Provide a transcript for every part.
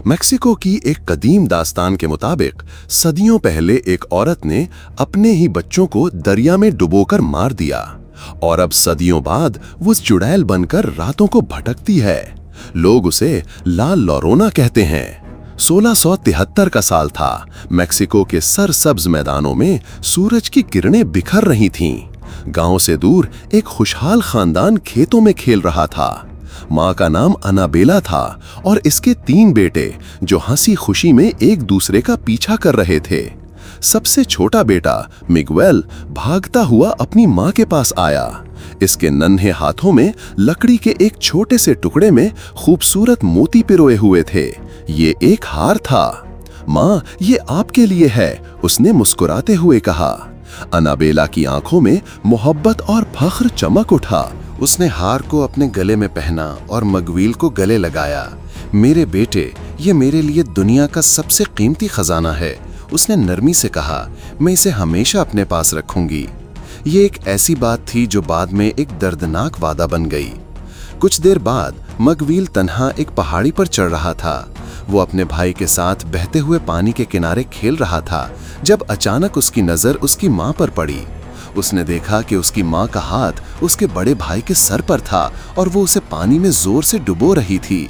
Mexico की एक कदीम दास्तान के मुताबिक सदियों पहले एक औरत ने अपने ही बच्चों को दरिया में डुबोकर मार दिया और अब सदियों बाद वो चुड़ैल बनकर रातों को भटकती है। लोग उसे ला लोरोना कहते हैं। 1673 का साल था। मेक्सिको के सरसब्ज मैदानों में सूरज की किरणें बिखर रही थीं। गांव से दूर एक खुशहाल खानदान खेतों में खेल रहा था। माँ का नाम अनाबेला था और इसके 3 बेटे जो हंसी खुशी में एक दूसरे का पीछा कर रहे थे। सबसे छोटा बेटा मिगुएल भागता हुआ अपनी माँ के पास आया। इसके नन्हे हाथों में लकड़ी के एक छोटे से टुकड़े में खूबसूरत मोती पिरोए हुए थे। ये एक हार था। माँ, ये आपके लिए है, उसने मुस्कुराते हुए कहा। अनाबेला की आंखों में मोहब्बत और फख्र चमक उठा। उसने हार को अपने गले में पहना और मगवील को गले लगाया। मेरे बेटे, ये मेरे लिए दुनिया का सबसे कीमती खजाना है, उसने नरमी से कहा। मैं इसे हमेशा अपने पास रखूंगी। ये एक ऐसी बात थी जो बाद में एक दर्दनाक वादा बन गई। कुछ देर बाद मगवील तन्हा एक पहाड़ी पर चढ़ रहा था। वो अपने भाई के साथ बहते हुए पानी के किनारे खेल रहा था जब अचानक उसकी नजर उसकी माँ पर पड़ी। उसने देखा कि उसकी माँ का हाथ उसके बड़े भाई के सर पर था और वो उसे पानी में जोर से डुबो रही थी।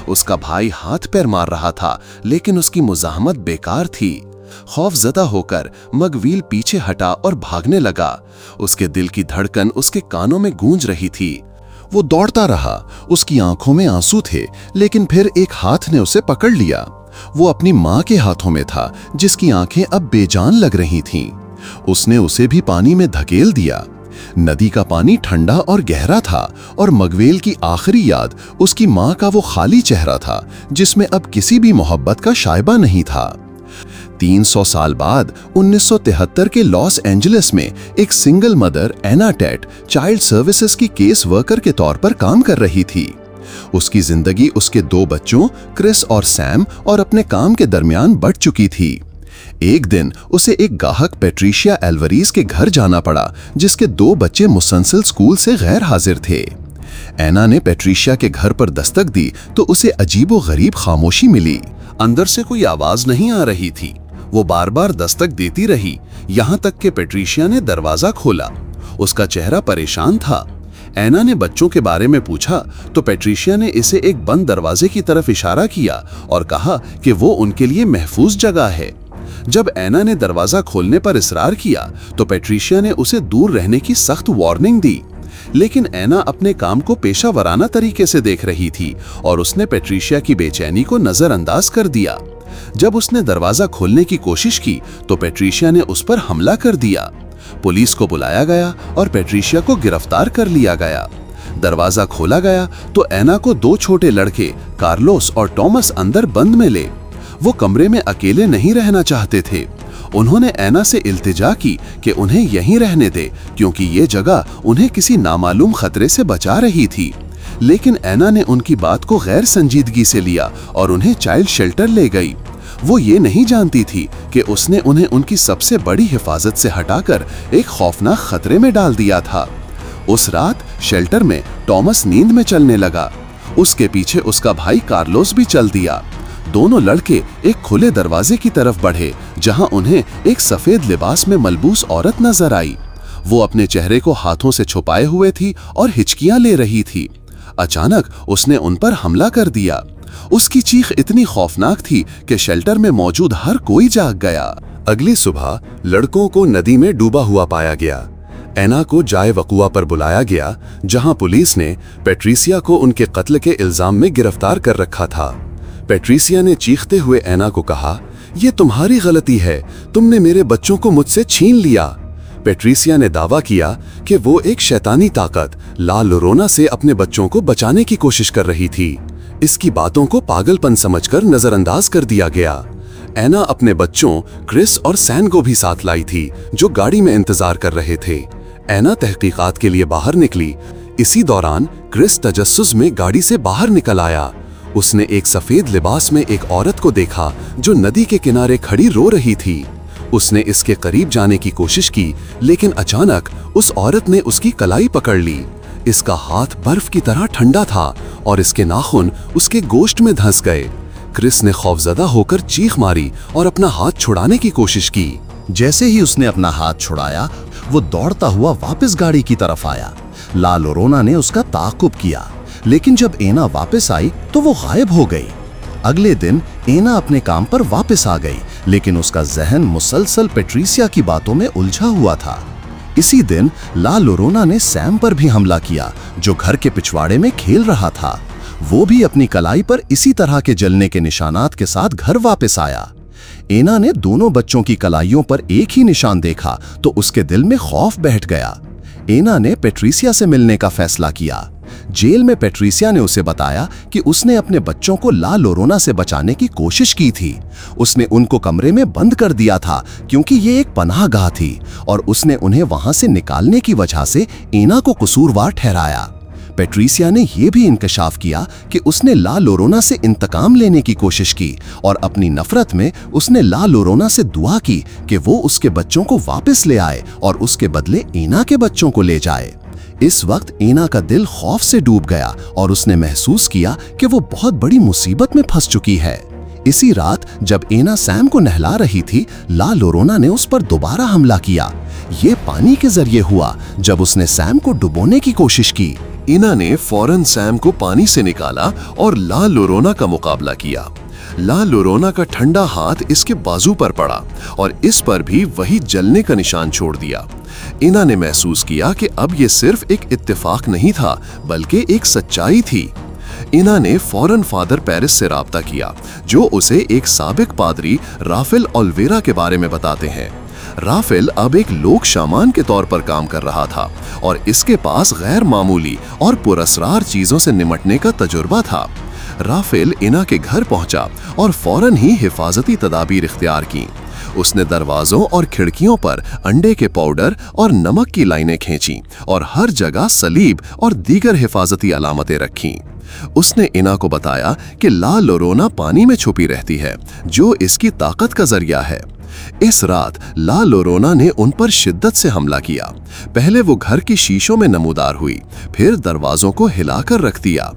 उसका भाई हाथ पैर मार रहा था लेकिन उसकी मुज़ाहमत बेकार थी। खौफजदा होकर मगवील पीछे हटा और भागने लगा। उसके दिल की धड़कन उसके कानों में गूंज रही थी। वो दौड़ता रहा। उसकी आंखों में आंसू थे, लेकिन फिर एक हाथ ने उसे पकड़ लिया। वो अपनी माँ के हाथों में था, जिसकी आंखें अब बेजान लग रही थीं। उसने उसे भी पानी में धकेल दिया। नदी का पानी ठंडा और गहरा था और मगवेल की आखिरी याद उसकी माँ का वो खाली चेहरा था, जिसमें अब किसी भी मोहब्बत का शायबा नहीं था। 300 साल बाद 1973 के लॉस एंजलिस में एक सिंगल मदर एना टेट चाइल्ड सर्विसेज की केस वर्कर के तौर पर काम कर रही थी। उसकी जिंदगी उसके 2 बच्चों क्रिस और सैम और अपने काम के दरमियान बट चुकी थी। एक दिन उसे एक गाहक पेट्रिशिया एल्वरीज के घर जाना पड़ा, जिसके 2 बच्चे मुसलसल स्कूल से गैर हाजिर थे। एना ने पेट्रिशिया के घर पर दस्तक दी तो उसे अजीबो-गरीब खामोशी मिली। अंदर से कोई आवाज नहीं आ रही थी। वो बार बार दस्तक देती रही, यहाँ तक कि पेट्रिशिया ने दरवाजा खोला। उसका चेहरा परेशान था। एना ने बच्चों के बारे में पूछा तो पेट्रिशिया ने इसे एक बंद दरवाजे की तरफ इशारा किया और कहा कि वो उनके लिए महफूज जगह है। जब एना ने दरवाजा खोलने पर इसरार किया तो पेट्रिशिया ने उसे दूर रहने की सख्त वार्निंग दी, लेकिन एना अपने काम को पेशा वराना तरीके से देख रही थी और उसने पेट्रिशिया की बेचैनी को नजरअंदाज कर दिया। जब उसने दरवाजा खोलने की कोशिश की तो पेट्रिशिया ने उस पर हमला कर दिया। पुलिस को बुलाया गया और पेट्रिशिया को गिरफ्तार कर लिया गया। दरवाजा खोला गया तो एना को 2 छोटे लड़के कार्लोस और टॉमस अंदर बंद मिले। वो कमरे में अकेले नहीं रहना चाहते थे। उन्होंने एना से इल्तिजा की कि उन्हें यहीं रहने दे, क्योंकि ये जगह उन्हें किसी नामालूम खतरे से बचा रही थी। लेकिन एना ने उनकी बात को गैर संजीदगी से लिया और उन्हें चाइल्ड शेल्टर ले गई। वो ये नहीं जानती थी कि उसने उन्हें उनकी सबसे बड़ी हिफाजत से हटाकर एक खौफनाक खतरे में डाल दिया था। उस रात शेल्टर में टॉमस नींद में चलने लगा। उसके पीछे उसका भाई कार्लोस भी चल दिया। दोनों लड़के एक खुले दरवाजे की तरफ बढ़े, जहां उन्हें एक सफेद लिबास में मलबूस औरत नजर आई। वो अपने चेहरे को हाथों से छुपाए हुए थी और हिचकियां ले रही थी। अचानक उसने उन पर हमला कर दिया। उसकी चीख इतनी खौफनाक थी कि शेल्टर में मौजूद हर कोई जाग गया। अगली सुबह लड़कों को नदी में डूबा हुआ पाया गया। एना को जाए वकुआ पर बुलाया गया, जहां पुलिस ने पेट्रिसिया को उनके कत्ल के इल्जाम में गिरफ्तार कर रखा था। पेट्रिसिया ने चीखते हुए एना को कहा, "ये तुम्हारी गलती है, तुमने मेरे बच्चों को मुझसे छीन लिया।" पेट्रिसिया ने दावा किया कि वो एक शैतानी ताकत ला लोरोना से अपने बच्चों को बचाने की कोशिश कर रही थी। इसकी बातों को पागलपन समझकर नजरअंदाज कर दिया गया। एना अपने बच्चों क्रिस और सैन को भी साथ लाई थी, जो गाड़ी में इंतजार कर रहे थे। एना तहकीकात के लिए बाहर निकली। इसी दौरान क्रिस तजस्सुस में गाड़ी से बाहर निकल आया। उसने एक सफेद लिबास में एक औरत को देखा जो नदी के किनारे खड़ी रो रही थी। उसने इसके करीब जाने की कोशिश की, लेकिन अचानक उस औरत ने उसकी कलाई पकड़ ली। इसका हाथ बर्फ की तरह ठंडा था और इसके नाखून उसके गोश्त में धंस गए। क्रिस ने खौफजदा होकर चीख मारी और अपना हाथ छुड़ाने की कोशिश की। जैसे ही उसने अपना हाथ छुड़ाया, वो दौड़ता हुआ वापस गाड़ी की तरफ आया। ला लोरोना ने उसका ताक़ुब किया, लेकिन जब एना वापस आई तो वो गायब हो गई। अगले दिन एना अपने काम पर वापस आ गई, लेकिन उसका जहन मुसलसल पैट्रिसिया की बातों में उलझा हुआ था। इसी दिन ला लोरोना ने सैम पर भी हमला किया, जो घर के पिछवाड़े में खेल रहा था। वो भी अपनी कलाई पर इसी तरह के जलने के निशानात के साथ घर वापस आया। एना ने दोनों बच्चों की कलाइयों पर एक ही निशान देखा तो उसके दिल में खौफ बैठ गया। एना ने पैट्रिसिया से मिलने का फैसला किया। जेल में पैट्रिसिया ने उसे बताया कि उसने अपने बच्चों को ला लोरोना से बचाने की कोशिश की थी। उसने उनको कमरे में बंद कर दिया था क्योंकि ये एक पनाहगाह थी, और उसने उन्हें वहां से निकालने की वजह से एना को कसूरवार ठहराया। पैट्रिसिया ने यह भी इंकशाफ किया कि उसने ला लोरोना से इंतकाम लेने की कोशिश की, और अपनी नफरत में उसने ला लोरोना से दुआ की कि वो उसके बच्चों को वापस ले आए और उसके बदले एना के बच्चों को ले जाए। इस वक्त एना का दिल खौफ से डूब गया और उसने महसूस किया कि वो बहुत बड़ी मुसीबत में फंस चुकी है। इसी रात जब एना सैम को नहला रही थी, ला लोरोना ने उस पर दोबारा हमला किया। ये पानी के जरिए हुआ जब उसने सैम को डुबोने की कोशिश की। एना ने फौरन सैम को पानी से निकाला और ला लोरोना का मुकाबला किया। ला लोरोना का ठंडा हाथ इसके बाजू पर पड़ा और इस पर भी वही जलने का निशान छोड़ दिया। एना ने महसूस किया कि अब ये सिर्फ एक इत्तेफाक नहीं था, बल्कि एक सच्चाई थी। एना ने फौरन फादर पेरिस से राब्ता किया, जो उसे एक साबिक पादरी राफेल ओलिवेरा के बारे में बताते हैं। राफेल अब एक लोक शामान के तौर पर काम कर रहा था और इसके पास गैर मामूली और पुरस्रार चीजों से निमटने का तजुर्बा था। राफेल एना के घर पहुंचा और फौरन ही हिफाजती तदाबीर इख्तियार की। उसने दरवाजों और खिड़कियों पर अंडे के पाउडर और नमक की लाइनें खींची और हर जगह सलीब और दीगर हिफाजती अलामतें रखीं। उसने एना को बताया कि ला लोरोना पानी में छुपी रहती है, जो इसकी ताकत का जरिया है। इस रात ला लोरोना ने उन पर शिद्दत से हमला किया। पहले वो घर की शीशों में नमूदार हुई, फिर दरवाजों को हिलाकर रख दिया।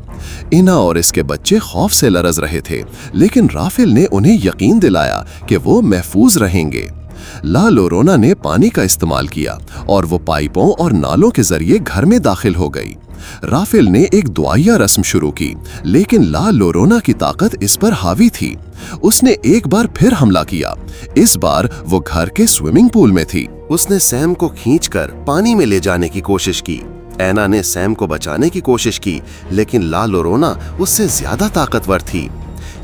एना और इसके बच्चे खौफ से लरज रहे थे, लेकिन राफेल ने उन्हें यकीन दिलाया कि वो महफूज रहेंगे। ला लोरोना ने पानी का इस्तेमाल किया और वो पाइपों और नालों के जरिए घर में दाखिल हो गई। राफेल ने एक दुआया रस्म शुरू की, लेकिन ला लोरोना की ताकत इस पर हावी थी। उसने एक बार फिर हमला किया। इस बार वो घर के स्विमिंग पूल में थी। उसने सैम को खींचकर पानी में ले जाने की कोशिश की। एना ने सैम को बचाने की कोशिश की, लेकिन ला लोरोना उससे ज्यादा ताकतवर थी।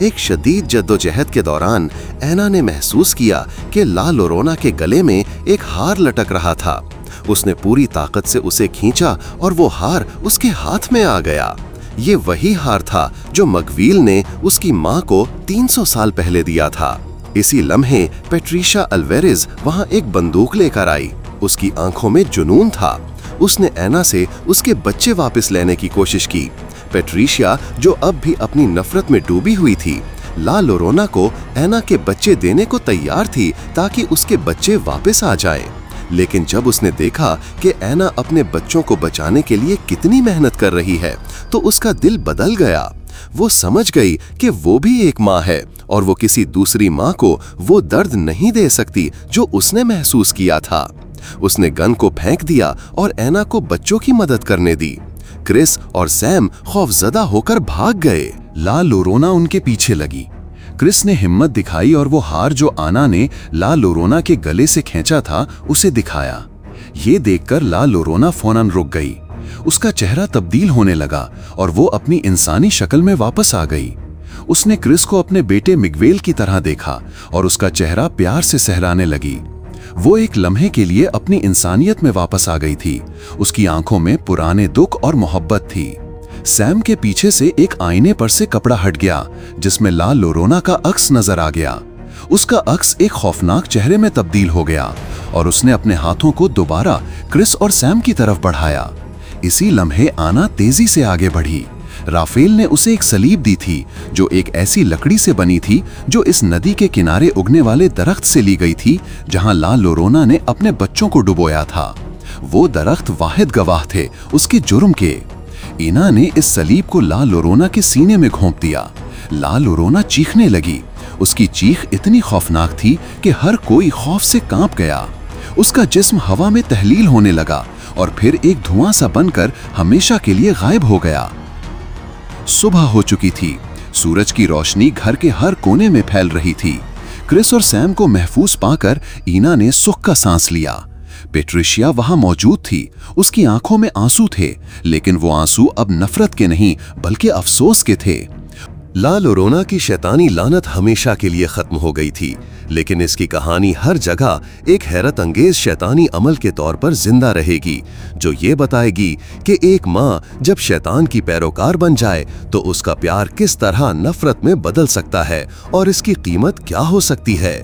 एक शदीद जद्दोजहद के दौरान एना ने महसूस किया कि ला लोरोना के गले में एक हार लटक रहा था। उसने पूरी ताकत से उसे खींचा और वो हार उसके हाथ में आ गया। ये वही हार था जो मकवील ने उसकी माँ को 300 साल पहले दिया था। इसी लम्हे पैट्रिशिया अल्वेरेज वहाँ एक बंदूक लेकर आई। उसकी आंखों में जुनून था। उसने एना से उसके बच्चे वापस लेने की कोशिश की। पैट्रिशिया, जो अब भी अपनी नफरत में डूबी हुई थी, ला लोरोना को एना के बच्चे देने को तैयार थी ताकि उसके बच्चे वापस आ जाएं। लेकिन जब उसने देखा कि एना अपने बच्चों को बचाने के लिए कितनी मेहनत कर रही है, तो उसका दिल बदल गया। वो समझ गई कि वो भी एक माँ है और वो किसी दूसरी माँ को वो दर्द नहीं दे सकती जो उसने महसूस किया था। उसने गन को फेंक दिया और एना को बच्चों की मदद करने दी। क्रिस और सैम खौफजदा होकर भाग गए। ला लोरोना उनके पीछे लगी। क्रिस ने हिम्मत दिखाई और वो हार जो आना ने ला लोरोना के गले से खींचा था उसे दिखाया। ये देखकर ला लोरोना फौरन रुक गई। उसका चेहरा तब्दील होने लगा और वो अपनी इंसानी शक्ल में वापस आ गई। उसने क्रिस को अपने बेटे मिगवेल की तरह देखा और उसका चेहरा प्यार से सहराने लगी। वो एक लम्हे के लिए अपनी इंसानियत में वापस आ गई थी। उसकी आंखों में पुराने दुख और मोहब्बत थी। सैम के पीछे से एक आईने पर से कपड़ा हट गया, जिसमें ला लोरोना का अक्स नजर आ गया। उसका अक्स एक खौफनाक चेहरे में तब्दील हो गया और उसने अपने हाथों को दोबारा क्रिस और सैम की तरफ बढ़ाया। इसी लम्हे आना तेजी से आगे बढ़ी। राफेल ने उसे एक सलीब दी थी, जो एक ऐसी लकड़ी से बनी थी जो इस नदी के किनारे उगने वाले दरख्त से ली गई थी जहां ला लोरोना ने अपने बच्चों को डुबोया था। वो दरख्त वाहिद गवाह थे उसके जुर्म के। एना ने इस सलीब को ला लोरोना के सीने में घोंप दिया। ला लोरोना चीखने लगी। उसकी चीख इतनी खौफनाक थी कि हर कोई खौफ से कांप गया। उसका जिस्म हवा में तहलील होने लगा और फिर एक धुआं सा बनकर हमेशा के लिए गायब हो गया। सुबह हो चुकी थी। सूरज की रोशनी घर के हर कोने में फैल रही थी। क्रिस और सैम को महफूज पाकर ईना ने सुख का सांस लिया। पेट्रिशिया वहां मौजूद थी। उसकी आंखों में आंसू थे, लेकिन वो आंसू अब नफरत के नहीं बल्कि अफसोस के थे। ला लोरोना की शैतानी लानत हमेशा के लिए खत्म हो गई थी, लेकिन इसकी कहानी हर जगह एक हैरत अंगेज शैतानी अमल के तौर पर जिंदा रहेगी, जो ये बताएगी कि एक माँ जब शैतान की पैरोकार बन जाए तो उसका प्यार किस तरह नफरत में बदल सकता है और इसकी कीमत क्या हो सकती है।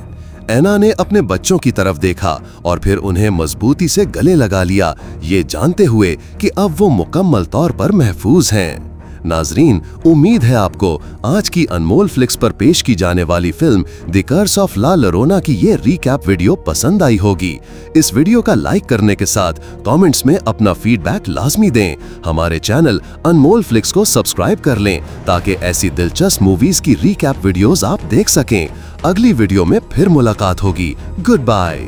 ऐना ने अपने बच्चों की तरफ देखा और फिर उन्हें मजबूती से गले लगा लिया, ये जानते हुए कि अब वो मुकम्मल तौर पर महफूज हैं। नाजरीन, उम्मीद है आपको आज की अनमोल फ्लिक्स पर पेश की जाने वाली फिल्म द कर्स ऑफ ला लोरोना की ये रीकैप वीडियो पसंद आई होगी। इस वीडियो का लाइक करने के साथ कमेंट्स में अपना फीडबैक लाजमी दें। हमारे चैनल अनमोल फ्लिक्स को सब्सक्राइब कर लें ताकि ऐसी दिलचस्प मूवीज की रीकैप वीडियोस आप देख सकें। अगली वीडियो में फिर मुलाकात होगी। Good bye.